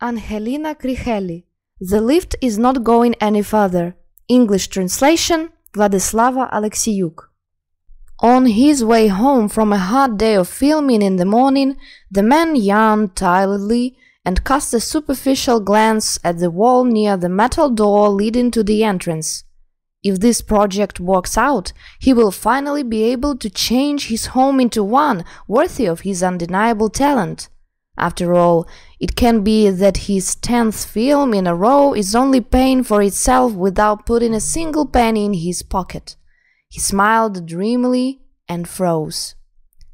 Ангеліна Кріхелі. The lift is not going any further. English translation Владислава Алексіюк. On his way home from a hard day of filming in the morning, the man yawned tiredly and cast a superficial glance at the wall near the metal door leading to the entrance. If this project works out, he will finally be able to change his home into one worthy of his undeniable talent. After all, it can be that his 10th film in a row is only paying for itself without putting a single penny in his pocket. He smiled dreamily and froze.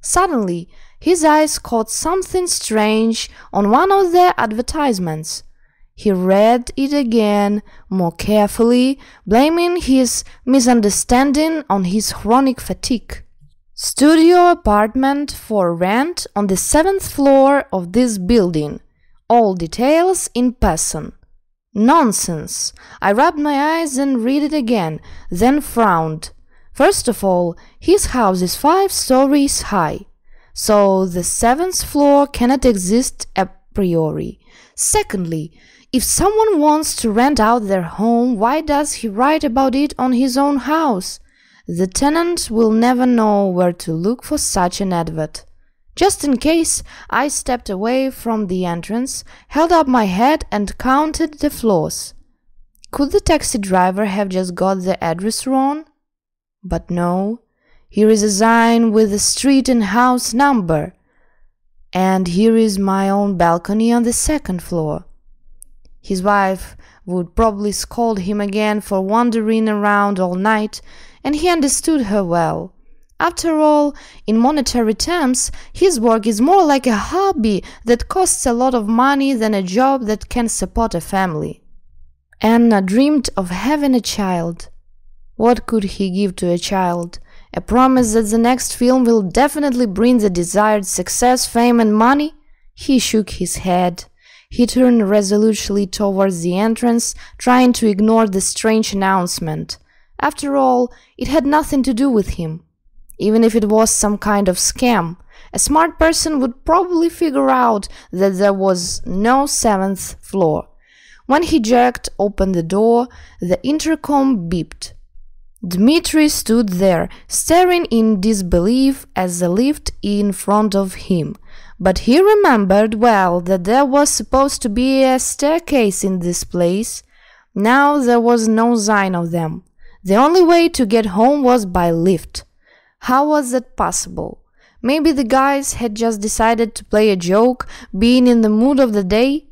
Suddenly, his eyes caught something strange on one of the advertisements. He read it again, more carefully, blaming his misunderstanding on his chronic fatigue. Studio apartment for rent on the 7th floor of this building. All details in person. Nonsense! I rubbed my eyes and read it again, then frowned. First of all, his house is 5 stories high, so the 7th floor cannot exist a priori. Secondly, if someone wants to rent out their home, why does he write about it on his own house? The tenant will never know where to look for such an advert. Just in case, I stepped away from the entrance, held up my head and counted the floors. Could the taxi driver have just got the address wrong? But no, here is a sign with the street and house number. And here is my own balcony on the 2nd floor. His wife would probably scold him again for wandering around all night, and he understood her well. After all, in monetary terms, his work is more like a hobby that costs a lot of money than a job that can support a family. Anna dreamed of having a child. What could he give to a child? A promise that the next film will definitely bring the desired success, fame, and money? He shook his head. He turned resolutely towards the entrance, trying to ignore the strange announcement. After all, it had nothing to do with him. Even if it was some kind of scam, a smart person would probably figure out that there was no 7th floor. When he jerked open the door, the intercom beeped. Dmitri stood there, staring in disbelief at the lift in front of him. But he remembered well that there was supposed to be a staircase in this place. Now there was no sign of them. The only way to get home was by lift. How was that possible? Maybe the guys had just decided to play a joke, being in the mood of the day?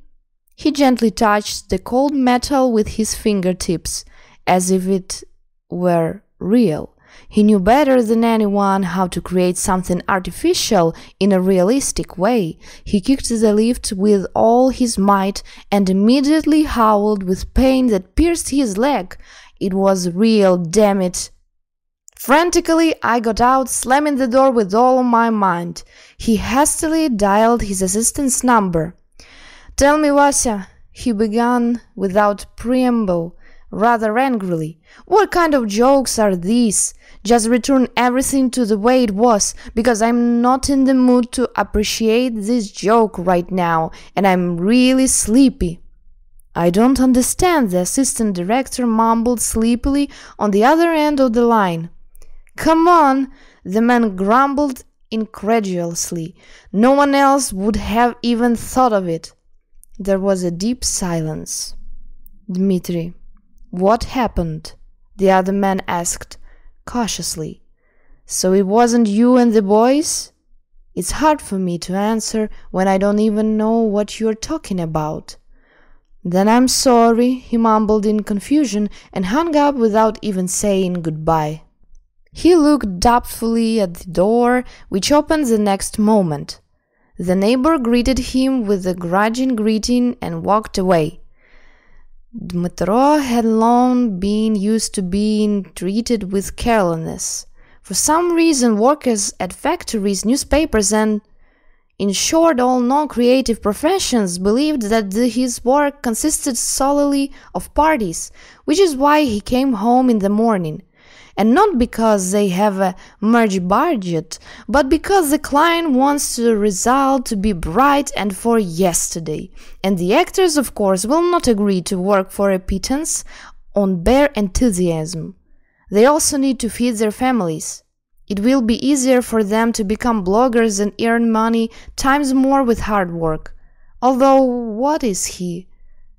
He gently touched the cold metal with his fingertips, as if it were real. He knew better than anyone how to create something artificial in a realistic way. He kicked the lift with all his might and immediately howled with pain that pierced his leg. It was real, damn it. Frantically, I got out, slamming the door with all my might. He hastily dialed his assistant's number. "Tell me, Vasya," he began without preamble, rather angrily. "What kind of jokes are these? Just return everything to the way it was, because I'm not in the mood to appreciate this joke right now, and I'm really sleepy." "I don't understand," the assistant director mumbled sleepily on the other end of the line. "Come on," the man grumbled incredulously. "No one else would have even thought of it." There was a deep silence. "Dmitri, what happened?" the other man asked, cautiously. "So it wasn't you and the boys?" "It's hard for me to answer when I don't even know what you're talking about." "Then I'm sorry," he mumbled in confusion and hung up without even saying goodbye. He looked doubtfully at the door, which opened the next moment. The neighbor greeted him with a grudging greeting and walked away. Dmitro had long been used to being treated with carelessness. For some reason, workers at factories, newspapers, and, in short, all non-creative professions believed that his work consisted solely of parties, which is why he came home in the morning. and not because they have a merge budget, but because the client wants the result to be bright and for yesterday, and the actors, of course, will not agree to work for a pittance on bare enthusiasm. They also need to feed their families. It will be easier for them to become bloggers and earn money times more with hard work. Although, what is he?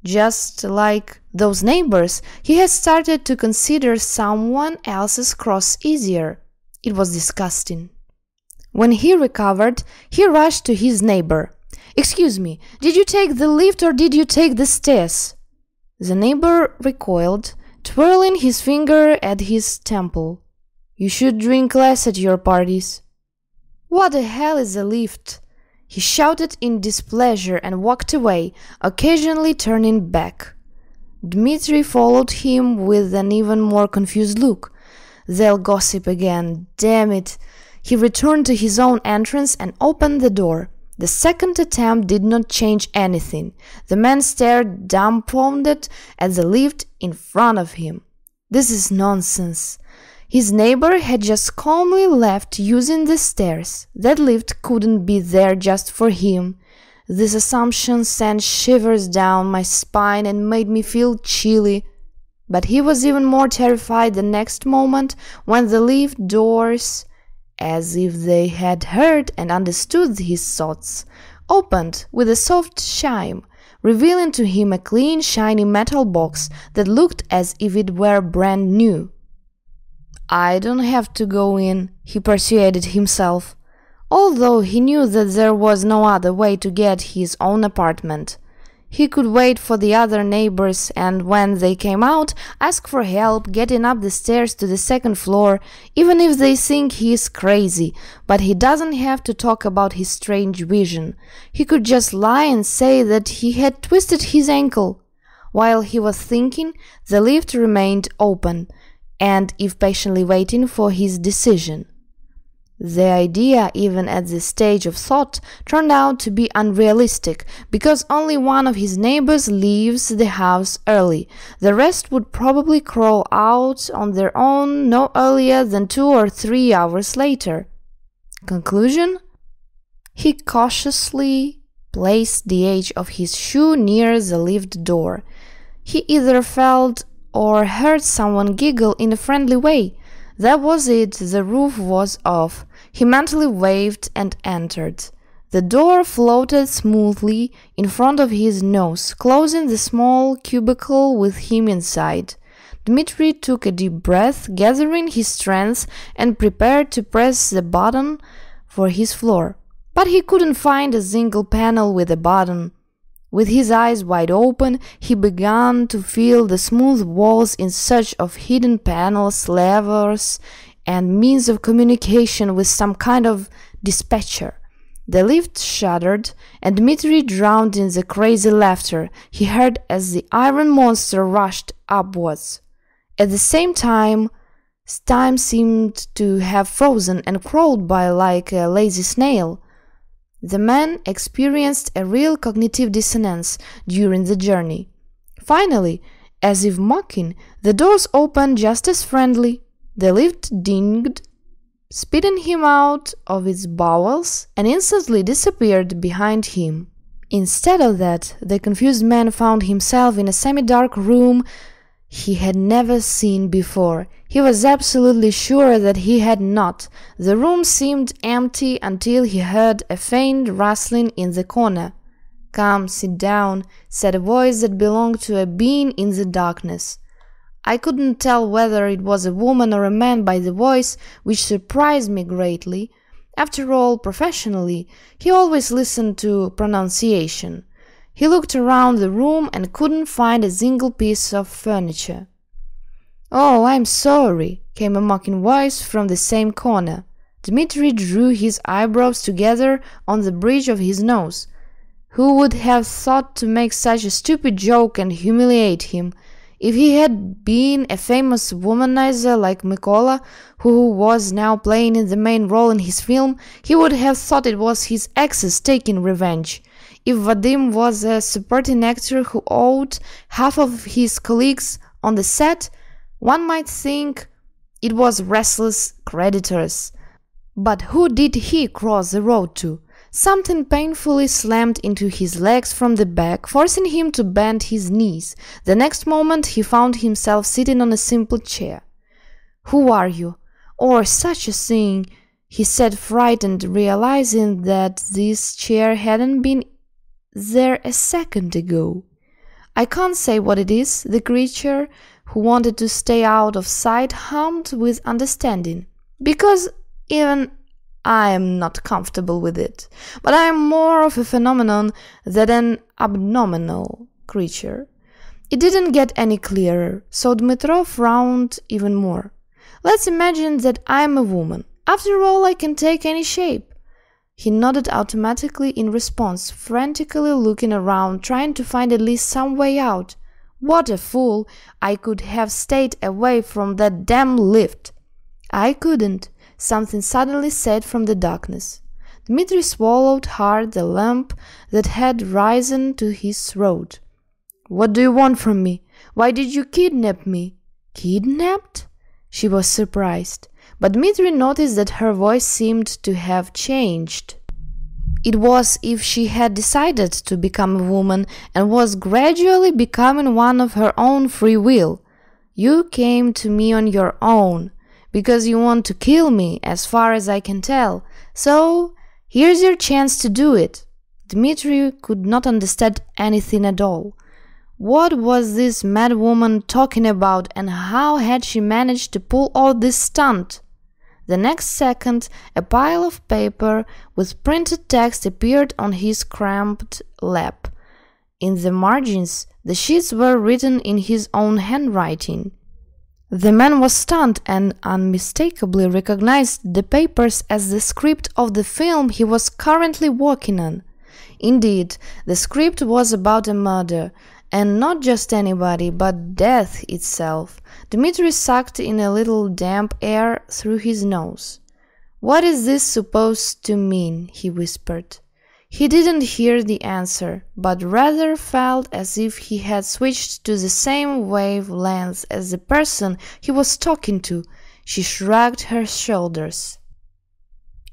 Just like those neighbors, he has started to consider someone else's cross easier. It was disgusting. When he recovered, he rushed to his neighbor. "Excuse me, did you take the lift or did you take the stairs?" The neighbor recoiled, twirling his finger at his temple. "You should drink less at your parties." "What the hell is a lift?" He shouted in displeasure and walked away, occasionally turning back. Dmitri followed him with an even more confused look. "They'll gossip again, damn it." He returned to his own entrance and opened the door. The second attempt did not change anything. The man stared dumbfounded at the lift in front of him. This is nonsense. His neighbor had just calmly left using the stairs. That lift couldn't be there just for him. This assumption sent shivers down my spine and made me feel chilly. But he was even more terrified the next moment when the lift doors, as if they had heard and understood his thoughts, opened with a soft chime, revealing to him a clean, shiny metal box that looked as if it were brand new. "I don't have to go in," he persuaded himself, although he knew that there was no other way to get his own apartment. He could wait for the other neighbors and, when they came out, ask for help getting up the stairs to the second floor, even if they think he is crazy, but he doesn't have to talk about his strange vision. He could just lie and say that he had twisted his ankle. While he was thinking, the lift remained open, and if patiently waiting for his decision. The idea, even at this stage of thought, turned out to be unrealistic, because only one of his neighbors leaves the house early. The rest would probably crawl out on their own no earlier than 2 or 3 hours later. Conclusion? He cautiously placed the edge of his shoe near the lift door. He either felt or heard someone giggle in a friendly way. That was it, the roof was off. He mentally waved and entered. The door floated smoothly in front of his nose, closing the small cubicle with him inside. Dmitri took a deep breath, gathering his strength, and prepared to press the button for his floor. But he couldn't find a single panel with a button. With his eyes wide open, he began to feel the smooth walls in search of hidden panels, levers, and means of communication with some kind of dispatcher. The lift shuddered, and Dmitri drowned in the crazy laughter he heard as the iron monster rushed upwards. At the same time seemed to have frozen and crawled by like a lazy snail. The man experienced a real cognitive dissonance during the journey. Finally, as if mocking, the doors opened just as friendly. The lift dinged, spitting him out of its bowels, and instantly disappeared behind him. Instead of that, the confused man found himself in a semi-dark room he had never seen before. He was absolutely sure that he had not. The room seemed empty until he heard a faint rustling in the corner. "Come, sit down," said a voice that belonged to a being in the darkness. I couldn't tell whether it was a woman or a man by the voice, which surprised me greatly. After all, professionally, he always listened to pronunciation. He looked around the room and couldn't find a single piece of furniture. "Oh, I'm sorry," came a mocking voice from the same corner. Dmitri drew his eyebrows together on the bridge of his nose. Who would have thought to make such a stupid joke and humiliate him? If he had been a famous womanizer like Mykola, who was now playing in the main role in his film, he would have thought it was his exes taking revenge. If Vadim was a supporting actor who owed half of his colleagues on the set, one might think It was restless creditors. But who did he cross the road to? Something painfully slammed into his legs from the back, forcing him to bend his knees. The next moment he found himself sitting on a simple chair. "Who are you? Or such a thing," he said, frightened, realizing that this chair hadn't been there a second ago. "I can't say what it is," the creature, who wanted to stay out of sight, hummed with understanding. "Because even I am not comfortable with it. But I am more of a phenomenon than an abnormal creature." It didn't get any clearer, so Dmitro frowned even more. "Let's imagine that I am a woman. After all, I can take any shape." He nodded automatically in response, frantically looking around, trying to find at least some way out. What a fool! I could have stayed away from that damn lift. I couldn't. Something suddenly said from the darkness. Dmitri swallowed hard the lump that had risen to his throat. "What do you want from me? Why did you kidnap me?" "Kidnapped?" She was surprised, but Dmitri noticed that her voice seemed to have changed. It was as if she had decided to become a woman and was gradually becoming one of her own free will. "You came to me on your own, because you want to kill me, as far as I can tell. So, here's your chance to do it." Dmitri could not understand anything at all. What was this mad woman talking about, and how had she managed to pull off this stunt? The next second, a pile of paper with printed text appeared on his cramped lap. In the margins, the sheets were written in his own handwriting. The man was stunned and unmistakably recognized the papers as the script of the film he was currently working on. Indeed, the script was about a murder, and not just anybody, but death itself. Dmitri sucked in a little damp air through his nose. "What is this supposed to mean?" he whispered. He didn't hear the answer, but rather felt as if he had switched to the same wavelength as the person he was talking to. She shrugged her shoulders.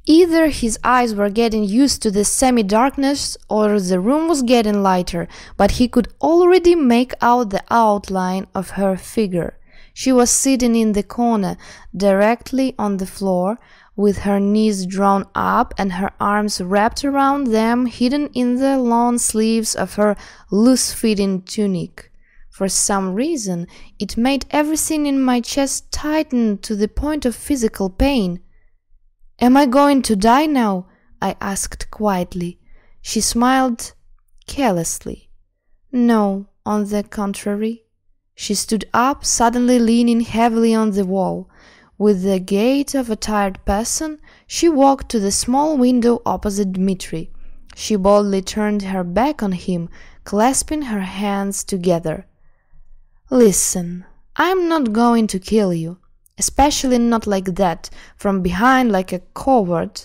Either his eyes were getting used to the semi-darkness or the room was getting lighter, but he could already make out the outline of her figure. She was sitting in the corner, directly on the floor, with her knees drawn up and her arms wrapped around them, hidden in the long sleeves of her loose-fitting tunic. For some reason, it made everything in my chest tighten to the point of physical pain. "Am I going to die now?" I asked quietly. She smiled carelessly. "No, on the contrary." She stood up, suddenly leaning heavily on the wall. With the gait of a tired person, she walked to the small window opposite Dmitri. She boldly turned her back on him, clasping her hands together. "Listen, I'm not going to kill you. Especially not like that, from behind like a coward."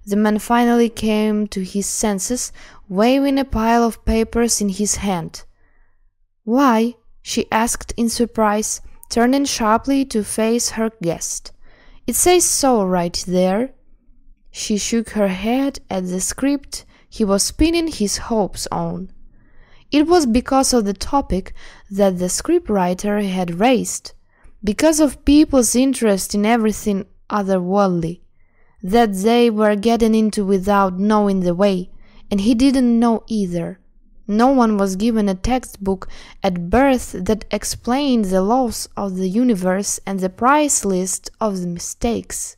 The man finally came to his senses, waving a pile of papers in his hand. "Why?" she asked in surprise, turning sharply to face her guest. "It says so right there." She shook her head at the script he was pinning his hopes on. It was because of the topic that the scriptwriter had raised. Because of people's interest in everything otherworldly, that they were getting into without knowing the way, and he didn't know either. No one was given a textbook at birth that explained the laws of the universe and the price list of the mistakes.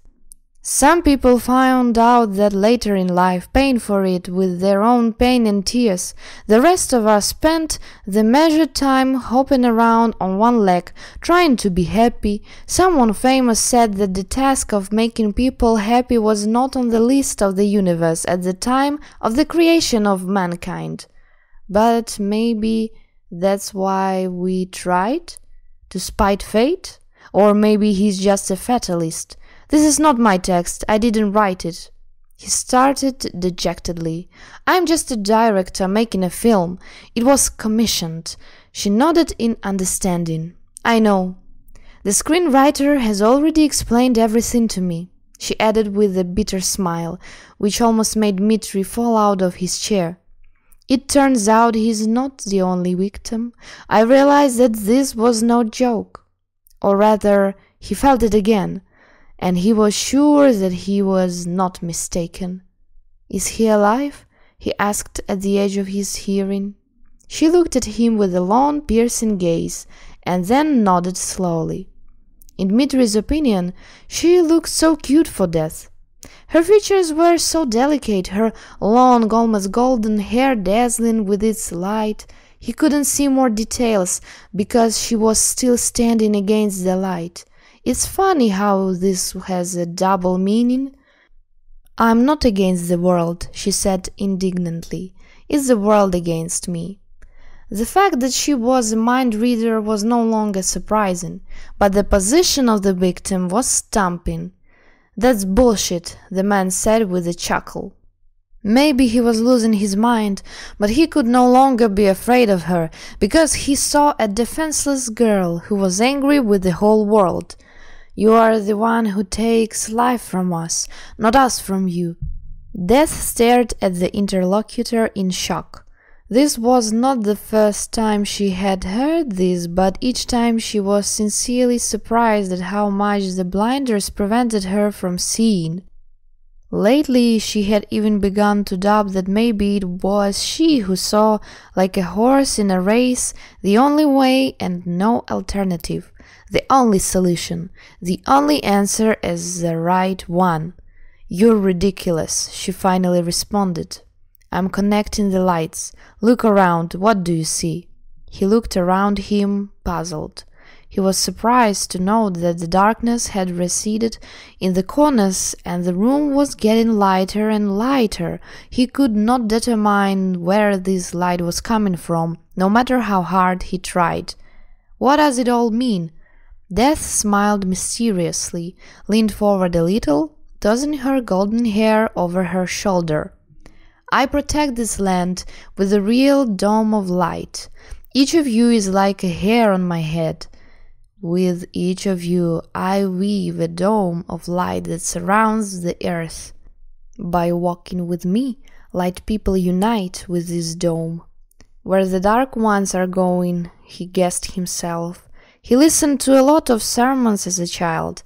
Some people found out that later in life, paying for it with their own pain and tears. The rest of us spent the measured time hopping around on one leg, trying to be happy. Someone famous said that the task of making people happy was not on the list of the universe at the time of the creation of mankind. But maybe that's why we tried? To spite fate? Or maybe he's just a fatalist. This is not my text, I didn't write it. He started dejectedly. I'm just a director making a film. It was commissioned. She nodded in understanding. I know. The screenwriter has already explained everything to me, she added with a bitter smile, which almost made Dmitri fall out of his chair. It turns out he's not the only victim. I realized that this was no joke. Or rather, he felt it again, and he was sure that he was not mistaken. Is he alive? He asked at the edge of his hearing. She looked at him with a long, piercing gaze, and then nodded slowly. In Dmitri's opinion, she looked so cute for death. Her features were so delicate, her long, almost golden hair dazzling with its light. He couldn't see more details because she was still standing against the light. It's funny how this has a double meaning. I'm not against the world, she said indignantly. It's the world against me. The fact that she was a mind reader was no longer surprising, but the position of the victim was stumping. That's bullshit, the man said with a chuckle. Maybe he was losing his mind, but he could no longer be afraid of her, because he saw a defenseless girl who was angry with the whole world. You are the one who takes life from us, not us from you. Death stared at the interlocutor in shock. This was not the first time she had heard this, but each time she was sincerely surprised at how much the blinders prevented her from seeing. Lately, she had even begun to doubt that maybe it was she who saw, like a horse in a race, the only way and no alternative, the only solution, the only answer as the right one. You're ridiculous, she finally responded. I'm connecting the lights. Look around, what do you see? He looked around him, puzzled. He was surprised to note that the darkness had receded in the corners and the room was getting lighter and lighter. He could not determine where this light was coming from, no matter how hard he tried. What does it all mean? Death smiled mysteriously, leaned forward a little, tossing her golden hair over her shoulder. I protect this land with a real dome of light. Each of you is like a hair on my head. With each of you I weave a dome of light that surrounds the earth. By walking with me, light people unite with this dome. Where the dark ones are going, he guessed himself. He listened to a lot of sermons as a child.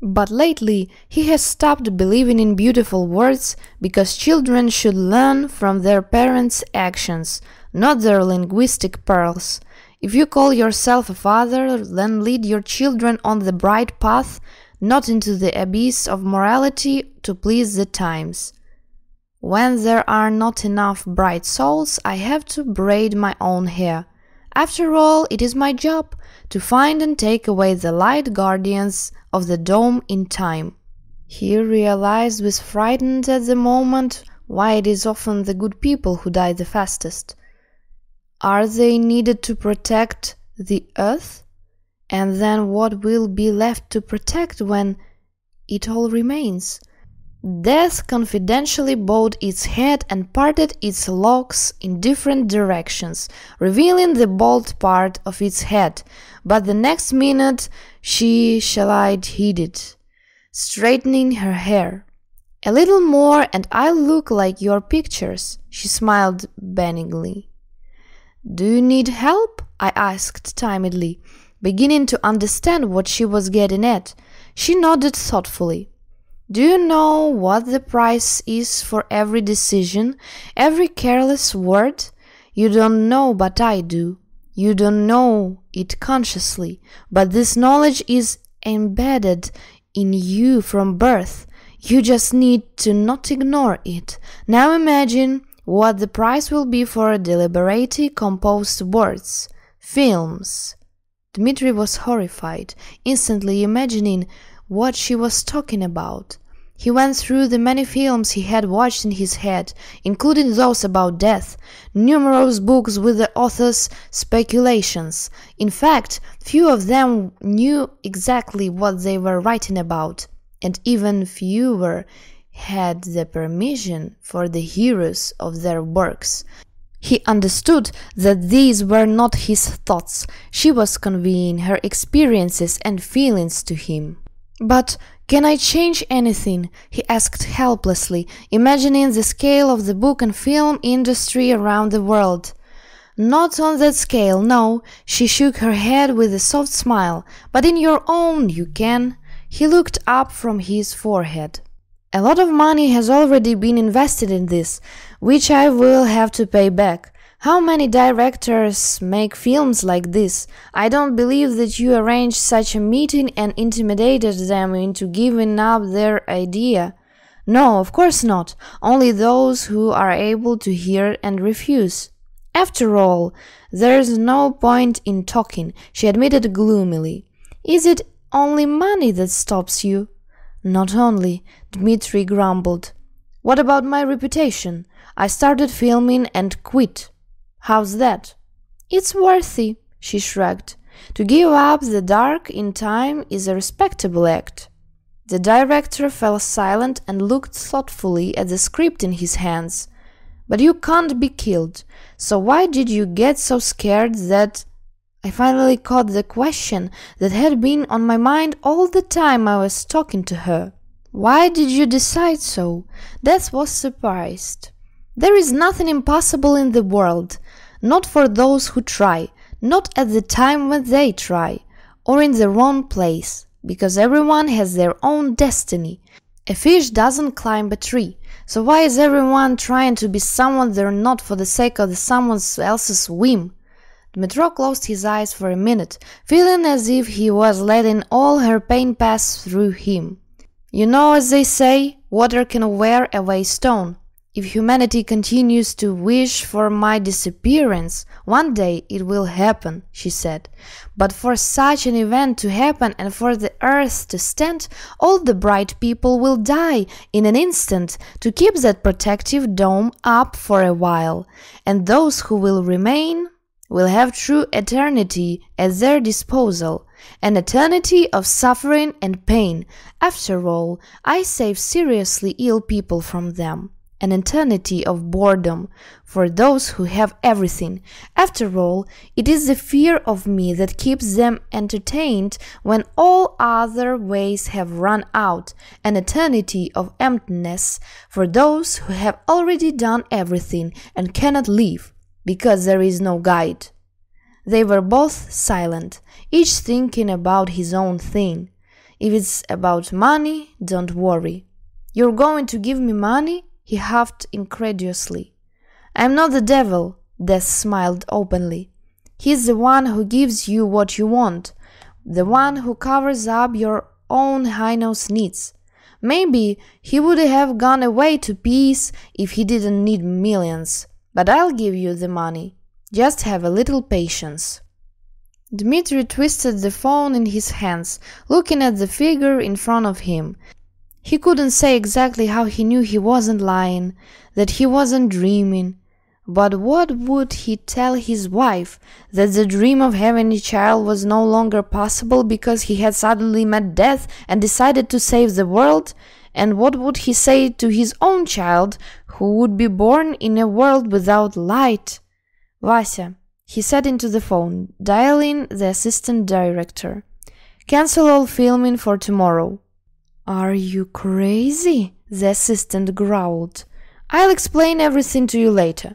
But lately he has stopped believing in beautiful words because children should learn from their parents' actions, not their linguistic pearls. If you call yourself a father, then lead your children on the bright path, not into the abyss of morality to please the times. When there are not enough bright souls, I have to braid my own hair. After all, it is my job to find and take away the light guardians of the dome in time. He realized, was frightened at the moment, why it is often the good people who die the fastest. Are they needed to protect the earth? And then what will be left to protect when it all remains? Death confidentially bowed its head and parted its locks in different directions, revealing the bald part of its head, but the next minute she hid it, straightening her hair. A little more and I'll look like your pictures, she smiled benignly. Do you need help? I asked timidly, beginning to understand what she was getting at. She nodded thoughtfully. Do you know what the price is for every decision, every careless word? You don't know, but I do. You don't know it consciously, but this knowledge is embedded in you from birth. You just need to not ignore it. Now imagine what the price will be for deliberately composed words, films. Dmitri was horrified, instantly imagining what she was talking about. He went through the many films he had watched in his head, including those about death, numerous books with the authors' speculations. In fact, few of them knew exactly what they were writing about, and even fewer had the permission for the heroes of their works. He understood that these were not his thoughts. She was conveying her experiences and feelings to him. "But can I change anything?" he asked helplessly, imagining the scale of the book and film industry around the world. "Not on that scale, no," she shook her head with a soft smile, "but in your own you can." He looked up from his forehead. "A lot of money has already been invested in this, which I will have to pay back. How many directors make films like this? I don't believe that you arranged such a meeting and intimidated them into giving up their idea. No, of course not. Only those who are able to hear and refuse. After all, there's no point in talking," she admitted gloomily. "Is it only money that stops you?" "Not only," Dmitri grumbled. "What about my reputation? I started filming and quit. How's that?" "It's worthy," she shrugged. "To give up the dark in time is a respectable act." The director fell silent and looked thoughtfully at the script in his hands. "But you can't be killed. So why did you get so scared that—" I finally caught the question that had been on my mind all the time I was talking to her. "Why did you decide so?" Death was surprised. "There is nothing impossible in the world. Not for those who try, not at the time when they try, or in the wrong place, because everyone has their own destiny. A fish doesn't climb a tree, so why is everyone trying to be someone they're not for the sake of someone else's whim?" Dmitro closed his eyes for a minute, feeling as if he was letting all her pain pass through him. "You know, as they say, water can wear away stone. If humanity continues to wish for my disappearance, one day it will happen," she said. "But for such an event to happen and for the earth to stand, all the bright people will die in an instant to keep that protective dome up for a while, and those who will remain will have true eternity at their disposal, an eternity of suffering and pain. After all, I save seriously ill people from them. An eternity of boredom for those who have everything. After all, it is the fear of me that keeps them entertained when all other ways have run out. An eternity of emptiness for those who have already done everything and cannot leave, because there is no guide." They were both silent, each thinking about his own thing. "If it's about money, don't worry." "You're going to give me money?" he huffed incredulously. "I'm not the devil," Death smiled openly. "He's the one who gives you what you want, the one who covers up your own high-nosed needs. Maybe he would have gone away to peace if he didn't need millions, but I'll give you the money. Just have a little patience." Dmitri twisted the phone in his hands, looking at the figure in front of him. He couldn't say exactly how he knew he wasn't lying, that he wasn't dreaming. But what would he tell his wife? That the dream of having a child was no longer possible because he had suddenly met death and decided to save the world? And what would he say to his own child, who would be born in a world without light? "Vася," he said into the phone, dialing the assistant director. "Cancel all filming for tomorrow." "Are you crazy?" the assistant growled. "I'll explain everything to you later."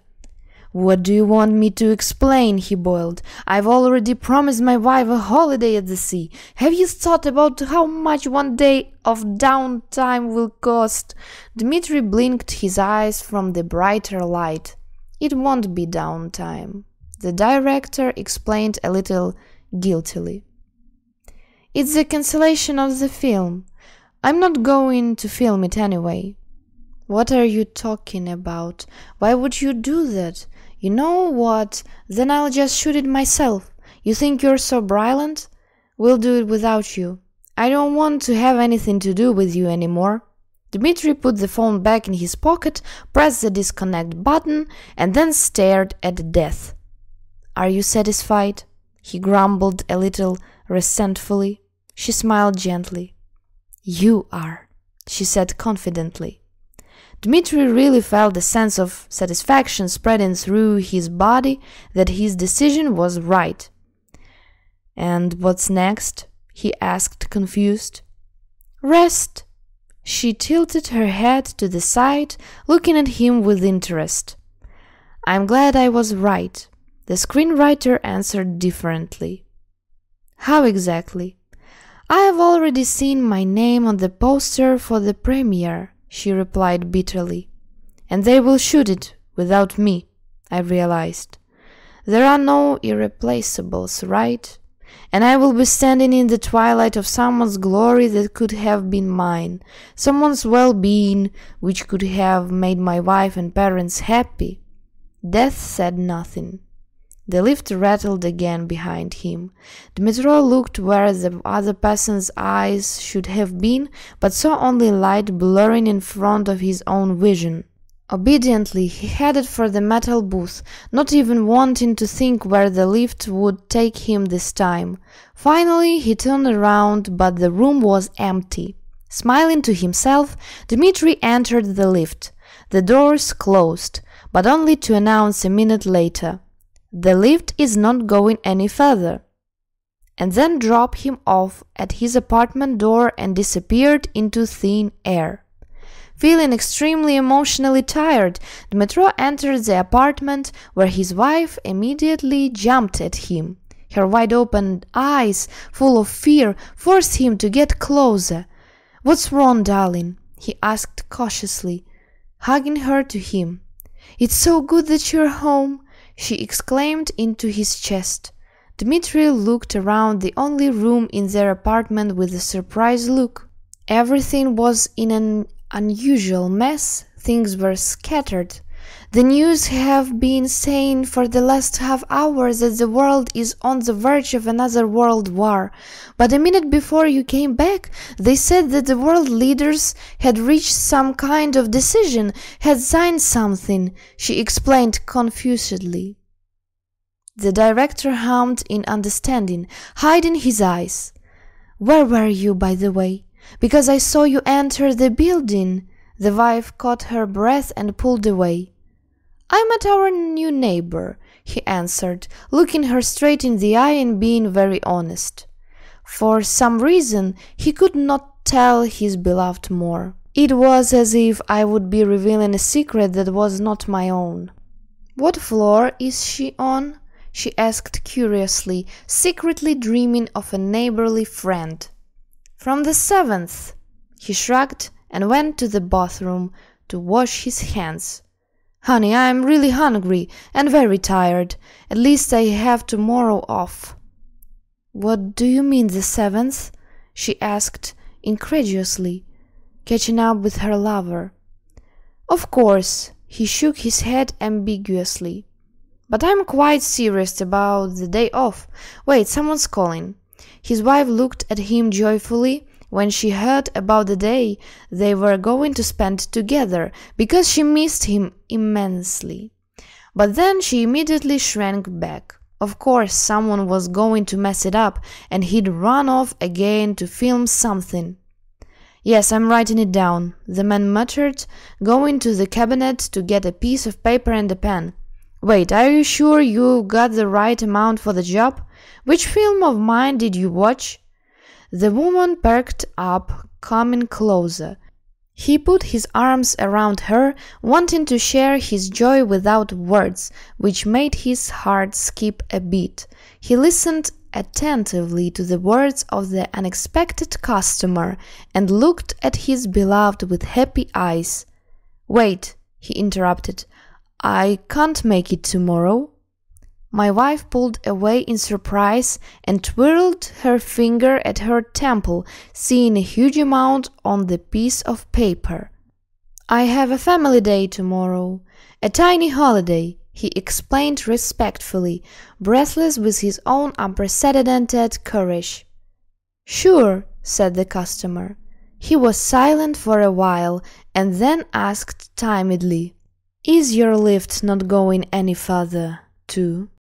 "What do you want me to explain?" he boiled. "I've already promised my wife a holiday at the sea. Have you thought about how much one day of downtime will cost?" Dmitri blinked his eyes from the brighter light. "It won't be downtime," the director explained a little guiltily. "It's the cancellation of the film. I'm not going to film it anyway." "What are you talking about? Why would you do that? You know what? Then I'll just shoot it myself. You think you're so brilliant? We'll do it without you. I don't want to have anything to do with you anymore." Dmitri put the phone back in his pocket, pressed the disconnect button, and then stared at Death. "Are you satisfied?" he grumbled a little resentfully. She smiled gently. "You are," she said confidently. Dmitry really felt a sense of satisfaction spreading through his body that his decision was right. "And what's next?" he asked, confused. "Rest." She tilted her head to the side, looking at him with interest. "I'm glad I was right." The screenwriter answered differently. "How exactly?" "I have already seen my name on the poster for the premiere," she replied bitterly. "And they will shoot it without me," I realized. "There are no irreplaceables, right? And I will be standing in the twilight of someone's glory that could have been mine, someone's well-being which could have made my wife and parents happy." Death said nothing. The lift rattled again behind him. Dmitry looked where the other person's eyes should have been, but saw only light blurring in front of his own vision. Obediently, he headed for the metal booth, not even wanting to think where the lift would take him this time. Finally, he turned around, but the room was empty. Smiling to himself, Dmitry entered the lift. The doors closed, but only to announce a minute later, "The lift is not going any further," and then drop him off at his apartment door and disappeared into thin air. Feeling extremely emotionally tired, Dmitry entered the apartment, where his wife immediately jumped at him. Her wide-open eyes, full of fear, forced him to get closer. "What's wrong, darling?" he asked cautiously, hugging her to him. "It's so good that you're home," she exclaimed into his chest. Dmitry looked around the only room in their apartment with a surprised look. Everything was in an unusual mess. Things were scattered. "The news have been saying for the last half hour that the world is on the verge of another world war. But a minute before you came back, they said that the world leaders had reached some kind of decision, had signed something," she explained confusedly. The director hummed in understanding, hiding his eyes. "Where were you, by the way? Because I saw you enter the building." The wife caught her breath and pulled away. "I'm at our new neighbor," he answered, looking her straight in the eye and being very honest. For some reason, he could not tell his beloved more. It was as if I would be revealing a secret that was not my own. "What floor is she on?" she asked curiously, secretly dreaming of a neighborly friend. "From the 7th." He shrugged and went to the bathroom to wash his hands. "Honey, I'm really hungry and very tired. At least I have tomorrow off." "What do you mean, the 7th?" she asked incredulously, catching up with her lover. "Of course," he shook his head ambiguously. "But I'm quite serious about the day off. Wait, someone's calling." His wife looked at him joyfully when she heard about the day they were going to spend together, because she missed him immensely. But then she immediately shrank back. Of course, someone was going to mess it up, and he'd run off again to film something. "Yes, I'm writing it down," the man muttered, going to the cabinet to get a piece of paper and a pen. "Wait, are you sure you got the right amount for the job? Which film of mine did you watch?" The woman perked up, coming closer. He put his arms around her, wanting to share his joy without words, which made his heart skip a beat. He listened attentively to the words of the unexpected customer and looked at his beloved with happy eyes. "Wait," he interrupted. "I can't make it tomorrow." My wife pulled away in surprise and twirled her finger at her temple, seeing a huge amount on the piece of paper. "I have a family day tomorrow, a tiny holiday," he explained respectfully, breathless with his own unprecedented courage. "Sure," said the customer. He was silent for a while and then asked timidly, "Is your lift not going any further, too?"